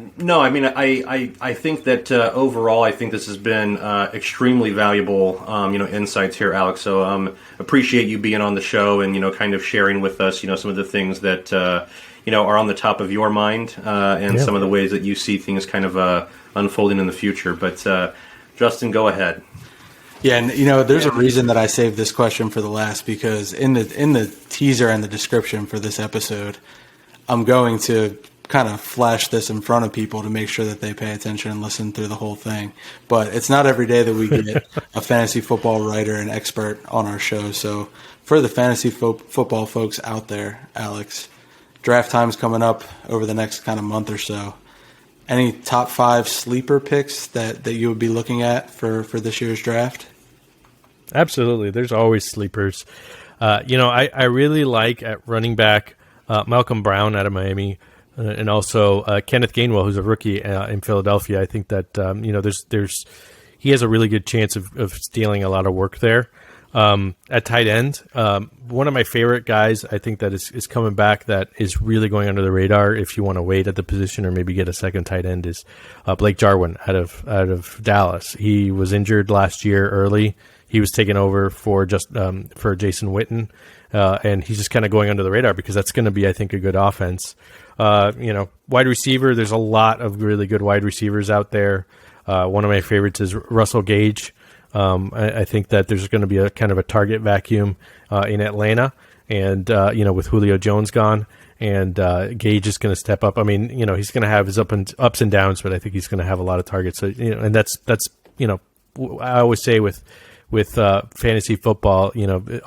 think that overall, I think this has been extremely valuable, insights here, Alex. So appreciate you being on the show and, kind of sharing with us, some of the things that, are on the top of your mind and some of the ways that you see things kind of unfolding in the future. But Justin, go ahead. Yeah, and there's a reason that I saved this question for the last, because in the teaser and the description for this episode, I'm going to kind of flash this in front of people to make sure that they pay attention and listen through the whole thing. But it's not every day that we get a fantasy football writer and expert on our show. So for the fantasy football folks out there, Alex, draft time's coming up over the next kind of month or so. Any top 5 sleeper picks that you would be looking at for this year's draft? Absolutely. There's always sleepers. I really like at running back Malcolm Brown out of Miami. and also Kenneth Gainwell, who's a rookie in Philadelphia. I think that he has a really good chance of stealing a lot of work there. At tight end, one of my favorite guys, I think that is coming back that is really going under the radar if you want to wait at the position or maybe get a second tight end is Blake Jarwin out of Dallas. He was injured last year early. He was taken over for Jason Witten, and he's just kind of going under the radar because that's going to be, I think, a good offense. Wide receiver, there's a lot of really good wide receivers out there. One of my favorites is Russell Gage. I think that there's going to be a kind of a target vacuum in Atlanta, and with Julio Jones gone, and Gage is going to step up. I mean, he's going to have his ups and downs, but I think he's going to have a lot of targets. So, and that's I always say with fantasy football,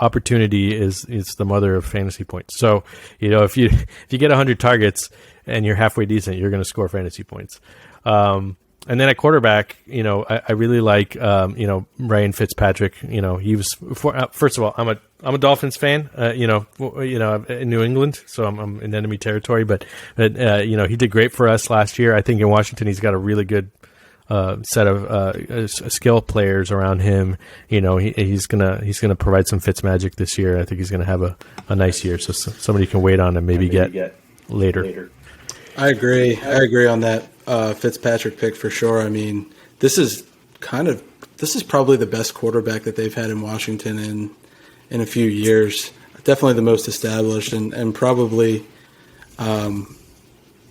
opportunity is the mother of fantasy points. So, if you get 100 targets and you're halfway decent, you're going to score fantasy points. And then at quarterback, I really like, Ryan Fitzpatrick. He was first of all, I'm a Dolphins fan. In New England, so I'm in enemy territory. But he did great for us last year. I think in Washington, he's got a really good set of skill players around him. He's gonna provide some Fitz magic this year. I think he's gonna have a nice year. So somebody can wait on and maybe get later. I agree on that Fitzpatrick pick for sure. I mean, this is probably the best quarterback that they've had in Washington in a few years. Definitely the most established, and probably,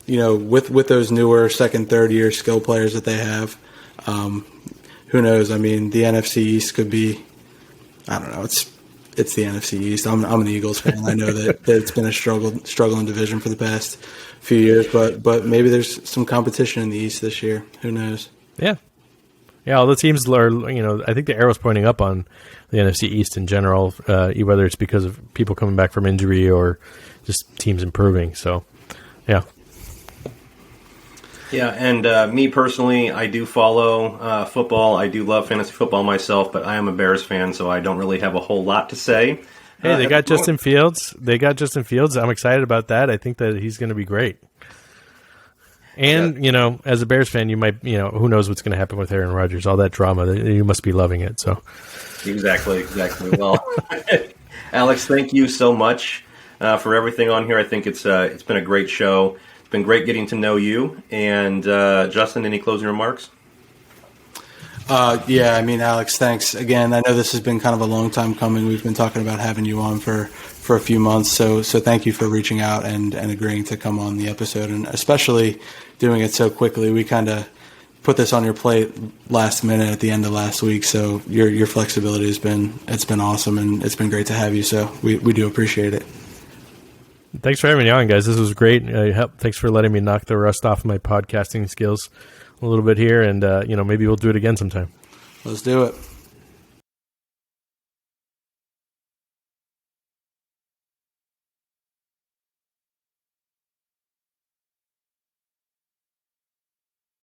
with those newer second, third year skill players that they have, who knows? I mean, the NFC East could be, I don't know. It's the NFC East. I'm an Eagles fan. I know that it's been a struggling division for the past few years, but maybe there's some competition in the East this year. Who knows? Yeah. All the teams are. I think the arrow's pointing up on the NFC East in general, whether it's because of people coming back from injury or just teams improving. So, yeah. Yeah, and me personally, I do follow football. I do love fantasy football myself, but I am a Bears fan, so I don't really have a whole lot to say. Hey, they got Justin Fields. I'm excited about that. I think that he's going to be great. And, as a Bears fan, you might, who knows what's going to happen with Aaron Rodgers, all that drama. You must be loving it. So, Exactly. Well, Alex, thank you so much for everything on here. I think it's been a great show. It's been great getting to know you. And Justin, any closing remarks? Alex, thanks again. I know this has been kind of a long time coming. We've been talking about having you on for a few months. So thank you for reaching out and agreeing to come on the episode, and especially doing it so quickly. We kind of put this on your plate last minute at the end of last week. So your flexibility has been awesome, and it's been great to have you. So we do appreciate it. Thanks for having me on, guys. This was great. Thanks for letting me knock the rust off my podcasting skills a little bit here, and maybe we'll do it again sometime. Let's do it.